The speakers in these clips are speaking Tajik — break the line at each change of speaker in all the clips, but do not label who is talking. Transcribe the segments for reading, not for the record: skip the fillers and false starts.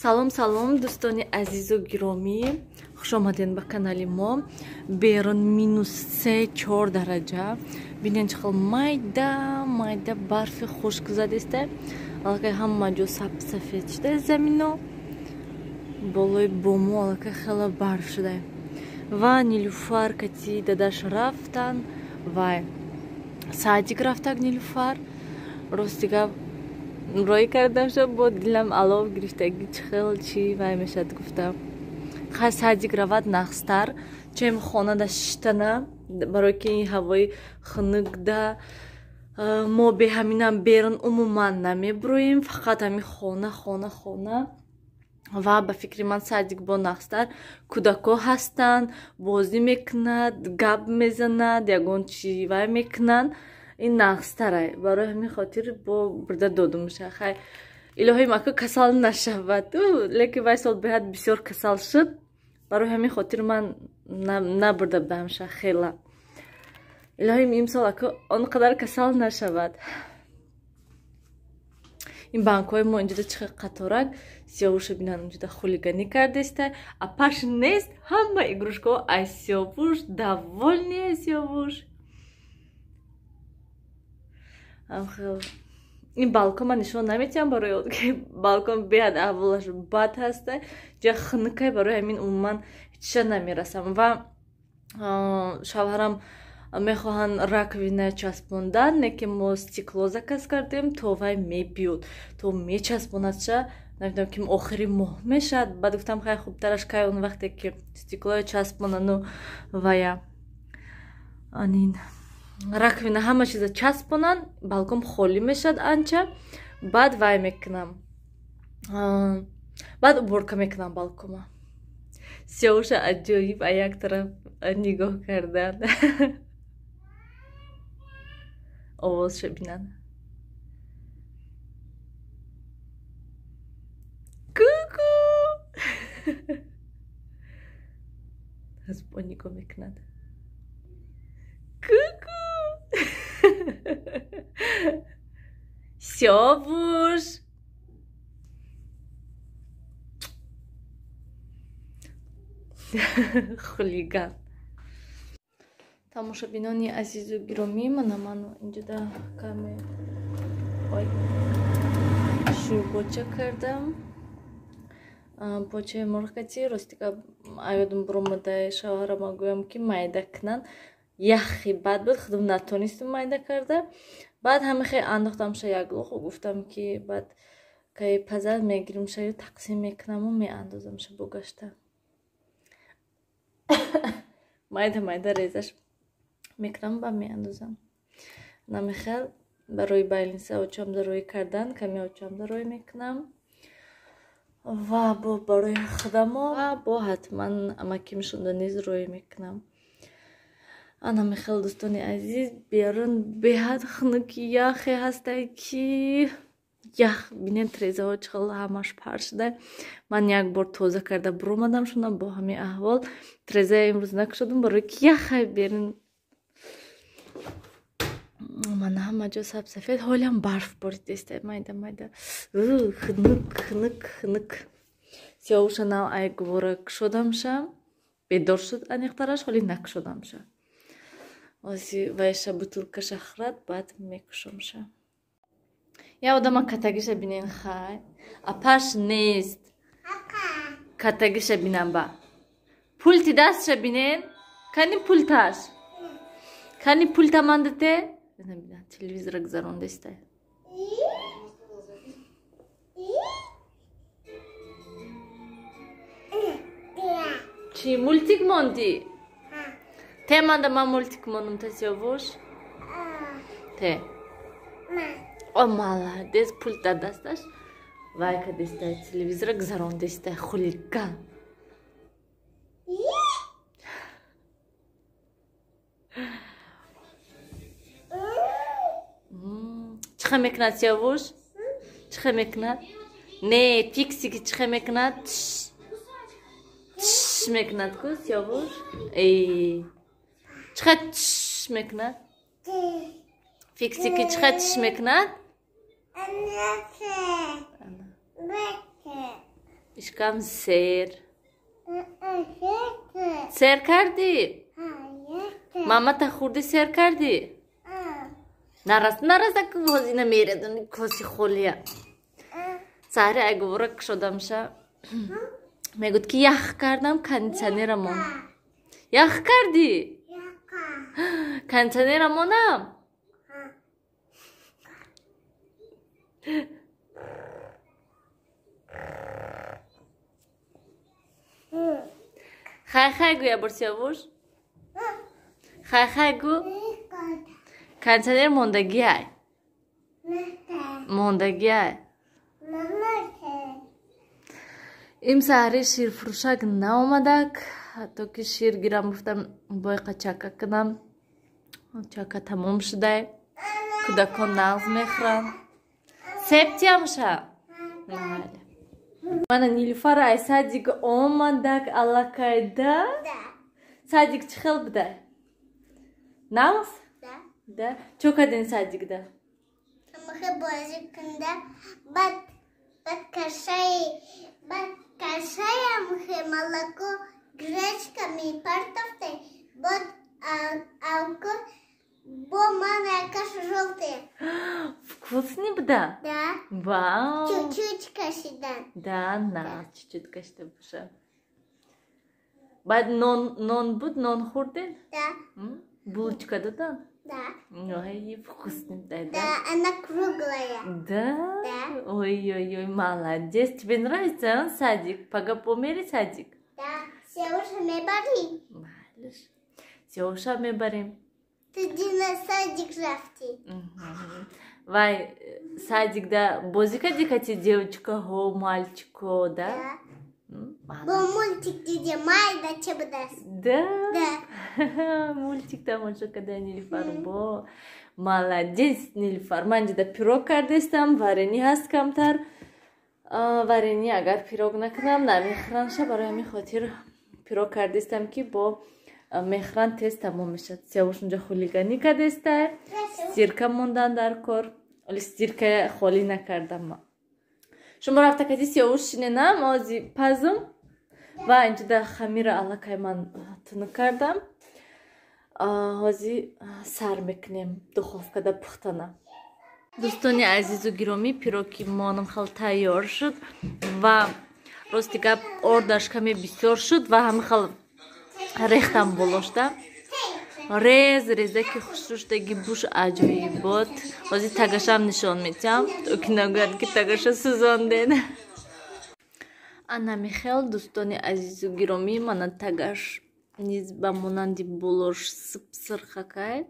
Салом салом дӯстони азизу гиромӣ, хушомадед ба канали мо. Берун -3-4 дараҷа. Бинед чӣ хел майда барфи хушк задеста. Аллакай ҳама ҷо сафед шуда замино. Болои бому аллакай хела барф шуда. Ва Нилуфар кати дадаш рафтан. Вай Саадик рафтак Нилуфар. Рости гап рой кардам шо бо дилам алов гирифтаги чӣ хел чӣ вай мешад гуфтам. Хай Саадик равад нахстар. Чем хонада шиштана барои ки ин ҳавои хунукда мо бе ҳаминам берун умуман намебурӯем. Фақат ҳами хона. Ва ба фикри ман Саадик бо нахстар кӯдако ҳастанд, бозӣ мекунад, гап мезанад, ягон чӣ вай мекунанд. Ин нахстарай. Барои ҳамин хотир бо бурда додумша. Хай илоҳӣ мака касал нашавад. Леки вай сол беҳад бисёр касал шуд. Барои ҳамин хотир ман набурда будамша хела. Илоҳӣ имсол ака он қадар касал нашавад. Ин банкҳои мо инҷода чӣ хел қаторак сиёвуша бинан инҷода хулиганӣ кардеста. А паш нест ҳама игрушкаҳо аз сиёвуш даволни аз сиёвуш. Ин балкон ман нишон наметиҳам барои он ки балкон беҳад аҳволаш бад ҳаста. ҷа хунукай барои ҳамин умуман ҳичиша намерасам. Ва шавҳарам мехоҳанд раковина часпондан, неки мо стекло заказ кардем, то вай мебиёд, то мечаспонадша. Намедонам ки охири моҳ мешад. Баъд гуфтам хай хубтараш кай он вақте ки стеклоя часпонану вая анин раковина ҳама чиза часпонан, балкон холӣ мешад анча. Баъд вай мекунам. Баъд уборка мекунам балкома. Сиёвуша аҷоиб а як тараф нигоҳ кардан. овозша бинан. Куку! аз бо нигоҳ мекунад. Куку! Сиёвуш! хулиган. Тамошобинони азизу гиромӣ, ману инҷода каме шӯйбоча кардам. Бочаи морхкати ростика аёдум буромадай шавҳарама гӯям ки майда кунан. Яхи бад буд, худам натонистам майда карда. Баъд ҳамихе андохтамша як лоху гуфтам ки баъд кай пазар мегиримша ё тақсим мекунаму меандозамша богашта. майда резаш мекунам ба меандозам. Намехел барои байлинса очамзарӯӣ кардан каме очамзарӯӣ мекунам. Ва бо барои худамо ва бо ҳатман амакимшонда низ рӯӣ мекунам. Ана мехел дӯстони азиз, берун беҳад хунуки яхе ҳастай ки ях бинед трезаҳо чӣ хел ҳамаш пар шуда. Ман як бор тоза карда буромадам шуна бо ҳамин аҳвол. Трезаи имрӯз накушодам барои ки яхай берун ман ҳама ҷо сафед ҳолиам барф боридеста майда хунук. Сиёвуша нав ай гувора кушодамша. Бедор шуд аниқтараш ҳоли накушодамша. Ози вайша бутулкаша хӯрад баъд мекушомша. Я одама катагиша бинен хай. Апаш нест. Катагиша бинан ба. Пулти дастша бинен. Кани пулташ. Кани пулта мандате. Бина телевизора гузарондеста. Чи мультик монди? Те манда ман мультик мондам та сиёвуш? Те. О молодец, пулта дасташ. Вай кадеста телевизора гузарондеста хулиган. چخه میکند سیاوش؟ چخه میکند؟ نه فیکسی که چخه میکند؟ چش میکند کو سیاوش؟ ای چخه چش میکند؟ فیکسی که چخه چش میکند؟ ишкам сер. Сер кардӣ? Мама та хурдӣ сер кардӣ? Нараса ҳозӣ намередуни коси холия. Саҳри агвора кушодамша. Мегӯд ки ях кардам кондитсионерамон. Ях кардӣ? Кондитсионерамонам? Хай гӯ я бор Сиёвуш. Хай гӯ. Кондитсионер мондагиай. Мондагиай. Имсаҳри ширфурӯшак наомадак. Ҳатто ки шир гирам гуфтам боиқа чака кунам. Чака тамом шудай. Кӯдакон нағз мехӯранд. Септиямша? Майли. Мана Нилуфар ай садик омадак аллакайда. Садик чӣ хел будай? Нағз? Да. Чо кардин садикда?
Мухе бозӣ кунда бад кашая мухе молоко гречка мипартафте бад алко бо мана каша жолтая.
Вкусный буда?
Да.
Вау.
Чуть-чуть кашидан.
Да, на, чуть-чуть кашида боша. Баъд нон буд, нон хӯрдин?
Да.
Булочка дадан?
Да.
Ой, вкусный буда.
Да, она круглая.
Да?
Да.
Ой, молодец. Тебе нравится, а, садик? Пога помери садик?
Да. Сиёвуша мебарӣ?
Малыш. Сиёвуша мебарем.
Туди на садик рафтӣ.
Вай, садикда бозӣ кардӣ кати девочкаҳо, мальчикҳо, да?
Бо мультик диде майда чӣ будааст?
Да?
Да.
Мультик тамошо карда Нилуфар бо. Молодец, Нилуфар. Ман ҷида пирог кардестам, варенӣ ҳаст камтар. Варенӣ агар пирог накунам намехӯранша, барои ҳамин хотир пирог кардестам ки бо мехӯран тез тамом мешад. Сиёвуш унҷо хулиганӣ кардестай. Стирка мондан дар кор. Вале стирка холӣ накардам ман. Шумо рафта кади Сиёвуш шиненам ози пазм ва инҷода хамира аллакай ман тунук кардам. Ҳозир сар мекунем духовкада пухтана. Дӯстони азизу гиромӣ, пироги монам хел тайёр шуд ва рости гап ордаш каме бисёр шуд ва ҳамин хел рехтам болошда. Резаки хушрӯштаги буш аҷоибот. Ҳозир тагашам нишон медиҳам, то ки нагӯяд ки тагаша сӯзонден. Ана мехел дӯстони азизу гиромӣ, мана тагаш низ ба монанди болош сырхакай.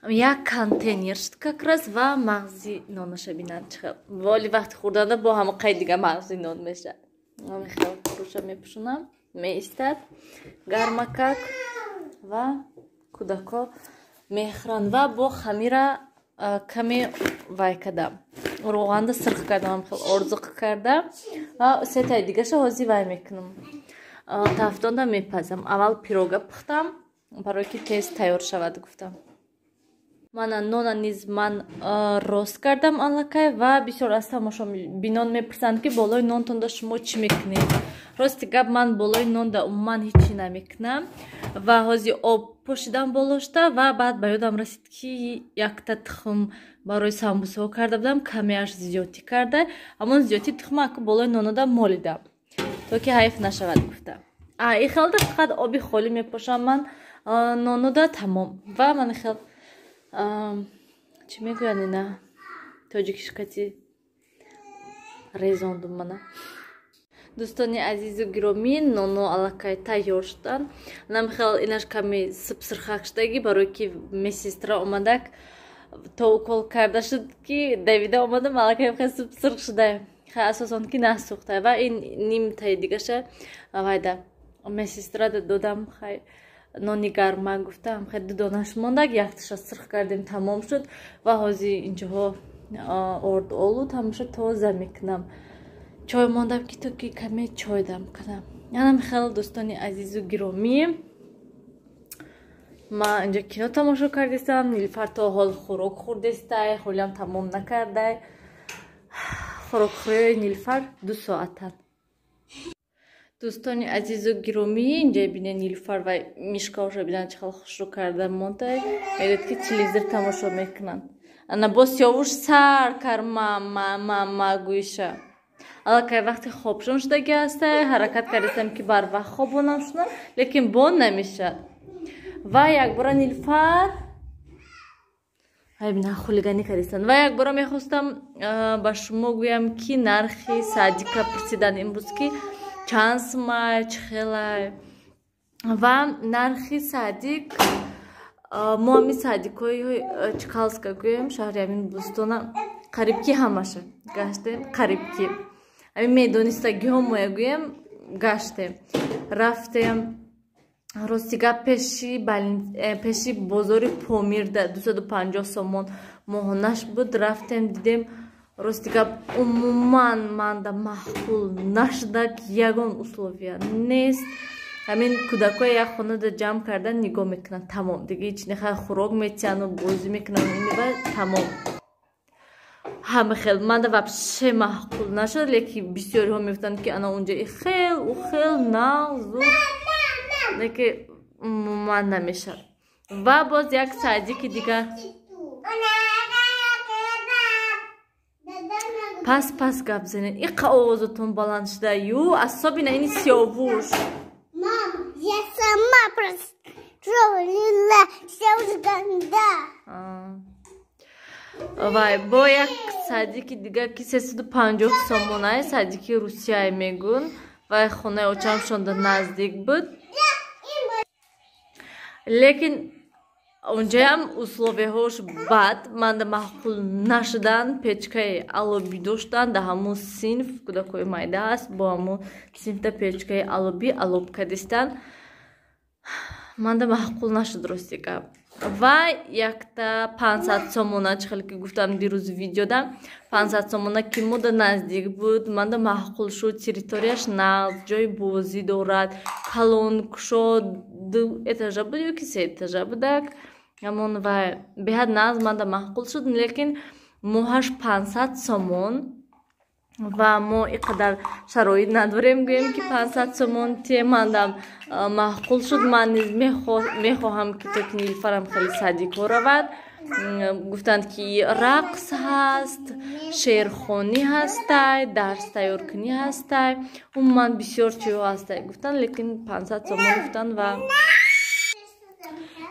Як контейнер шуд как раз ва мағзи нонаша бинад чихел. Воли вақти хӯрданда бо ҳама қай дига мағзи нон мешад. Мехел фуруша мепӯшонам. Меистад гармакак ва кӯдако мехӯранд ва бо хамира каме вай кардам. Роғанда сирх кардам, хел орзуқ кардам ва сетаи дигаша ҳозир вай мекунам. Тафтонда мепазам. Аввал пирога пухтам, барое ки тез тайёр шавад гуфтам. Мана нона низ ман рост кардам аллакай ва бисёр аз тамошо бинон мепурсанд ки болои нонтонда шумо чӣ мекунед. Рости гап ман болои нонда умуман ҳичӣ намекунам ва ҳозир об пошидам болошта ва баъд ба ёдам расид ки якта тухм барои самбусаҳо карда будам, камеаш зиёдӣ карда, ҳамон зиёдӣ тухма аку болои нонода молидам, то ки ҳайф нашавад гуфтам. И хелда фақат оби холӣ мепошам ман нонода тамом. Ва ман хел чӣ мегӯяд ина тоҷикишкати резондум мана. Дӯстони азизу гиромӣ, ноно аллакай тайёр шуданд. Намехел инаш каме сирхак шудагӣ, барое ки медсестра омадак то укол карда шуд ки давида омадам аллакай хел сирх шудай. Хел асосон ки насӯхтай ва ин нимтаи дигаша вайда медсестра додам хай нони гарма гуфтам хай дудонаш мондак якташа сирх кардем тамом шуд ва ҳозир инҷоҳо орд олу тамоша тоза мекунам. Чой мондам ки то ки каме чой дам кунам. Янам хел дӯстони азизу гиромӣ, ман инҷо кино тамошо кардестам. Нилуфар то ҳол хӯрок хӯрдестай, ҳолиам тамом накардай. хӯрокхӯрои Нилуфар 2 соатан. Дӯстони азизу гиромӣ, инҷа бинед Нилуфар ва Мишкаоша бинанд чӣ хел хушрӯ карда мондай. Меред ки телевизор тамошо мекунанд. Ана бо сиёвуш сар кар ма гӯиша. Аллакай вақти хобшон шудаги ҳастай, ҳаракат кардем ки бар вақт хобонам шунам, лекин бон намешад. Ва якбора Нилуфар ай бина хулиганӣ кардистанд. Ва якбора мехостам ба шумо гӯям ки нархи садика пурсидан имрӯз ки чанд сумай, чӣ хелай. Ва нархи садик мо ҳами садикҳои Чкалска гӯем, шаҳри ҳамин Бӯстона қариб ки ҳамаша гаштем, қариб ки ҳамин медонистагиҳо мо гӯем гаштем. Рафтем ростига пеши бозори Помирда 250 сомон моҳонаш буд. Рафтем дидем ростига умуман манда маъқул нашуда ягон условия нест. ҳамин кӯдакҳои як хонада ҷамъ кардан нигоҳ мекунанд, тамом дига ҳеч нехай хӯрок метиҳану бозӣ мекунанд, ва тамом ҳама хел манда вообще маъқул нашуд. лекин бисёриҳо мегуфтанд ки ана унҷа ихел ухел нағзу, лекин умуман намешад. Ва боз як садики дигар пас гап занед. Иқа овозатон баланд шуда ю асобина ини сиёвуш.
Мам, я сама простроила сиёвуш ганда.
Вай бо як садики дигар ки 350 сомон ай садики Русияй мегӯн. Вай хонаи очамшонда наздик буд. Лекин унҷаям условияҳош бад, манда маъқул нашудан, печкаи алоби доштан, да ҳамун синф кӯдакҳои майда аст, бо ҳамун синфда печкаи алоби алоб кардистан. Манда маъқул нашуд рости гап. Ва якта 500 сомона, чӣ хеле ки гуфтам дирӯз видеода, 500 сомона ки мода наздик буд, манда маъқул шуд. Территорияш нағз, ҷои бозӣ дорад, калонкушо 2 этажа буд ё ки 3 этажа будак. ҳамон ва беҳад нағз манда маъқул шуд, лекин моҳаш 500 сомон ва мо иқадар шароит надорем гӯем ки 500 сомон те мандам маъқул шуд. Ман низ мехоҳам ки то ки Нилуфарам хеле садикҳо равад. Гуфтанд ки рақс ҳаст, шеърхонӣ ҳастай, дарс тайёркунӣ ҳастай, умуман бисёр чизҳо ҳастай гуфтанд, лекин 500 сомон гуфтанд ва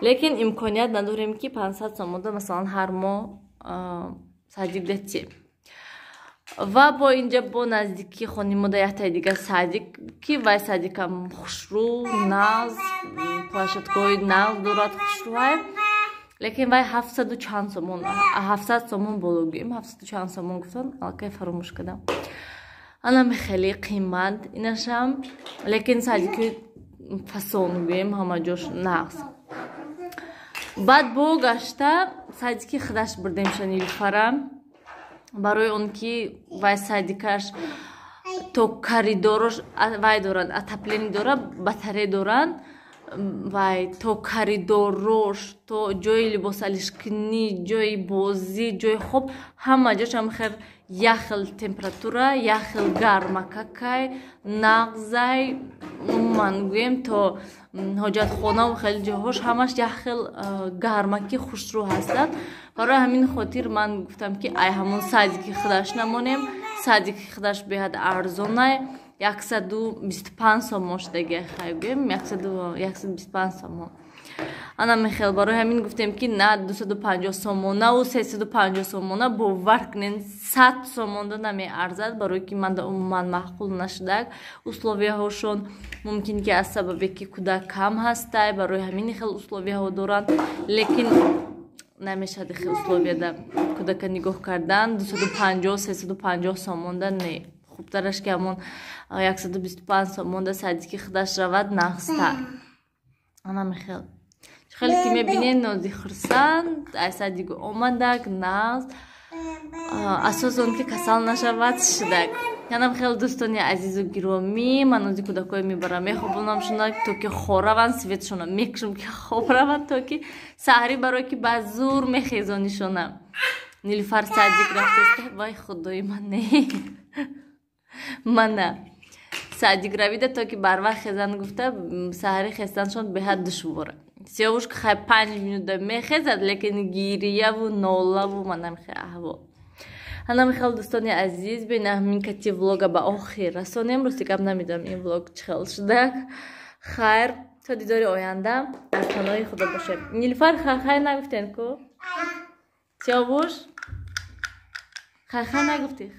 лекин имконият надорем ки 500 сомонда масалан ҳар моҳ садик датем. Ва бо инҷа бо наздики хони мода яктаи дигар садик ки вай садикам хушрӯ, нағз, плашадкаҳои нағз дорад, хушрӯай. Лекин вай 700 чанд сомон, 700 сомон боло гӯем, 700 чанд сомон гуфтанд, аллакай фаромӯш кардам. Анам хеле қимат инашам, лекин садикои фасон гӯем, ҳама ҷош нағз. Баъд бо гашта садики худаш бурдемша Нилуфарам, барои он ки вай садикаш то коридорош вай дорад, отопление дорад, батарея дорад. Вай то коридорош, то ҷои либосалишкунӣ, ҷои бозӣ, ҷои хоб, ҳама ҷошам хел як хел температура, як хел гармакакай, нағзай, умуман гӯем то ҳоҷатхонаву хеле ҷоҳош ҳамаш як хел гармаки хушрӯ ҳастад. барои ҳамин хотир ман гуфтам ки ай ҳамон садики худаш намонем. Садики худаш беҳад арзонай, 125 сомон шудаги хайгӯем, 125 сомон. Ана мехел барои ҳамин гуфтем ки на 250 сомонаву 350 сомона бовар кунен 100 сомонда намеарзад, барои ки манда умуман маъқул нашудак. Условияҳошон мумкин ки аз сабабе ки кӯдак кам ҳастай, барои ҳамин хел условияҳо доранд, лекин намешад хел условияда кӯдака нигоҳ кардан 250-350 сомонда не. Хубтараш ки ҳамон 125 сомонда садики худаш равад нағзтар. Ана мехел хеле ки мебинед нози хурсанд, ай садиго омадак нағз, асос он ки касал нашавад шудак. Янам хел дӯстони азизу гиромӣ, ман нози кӯдакҳои мебарам, мехобонам шунак то ки хор раванд, светшона мекушам ки хоб раванд, то ки саҳрӣ барое ки ба зур мехезонишонам. نیلوفر سعدیک رفته وای خدای من نه من نه سعدیک رویده تا که بر وقت خزن گفته سحری خستنشون به حد دشواره سیاوش که خیلی 5 minute میخزد لیکن گیریه و نوله و من نمیخواه احوال هنم خیلی دوستانی عزیز بین همین کتی ولاغ با آخر رسانیم راستی کم نمیدم این ولاغ چخل شده خیر تا دیدار آینده از پناه خدا باشه نیلوفر خیر نگفتین کو؟ سیاوش خیر نگفتی؟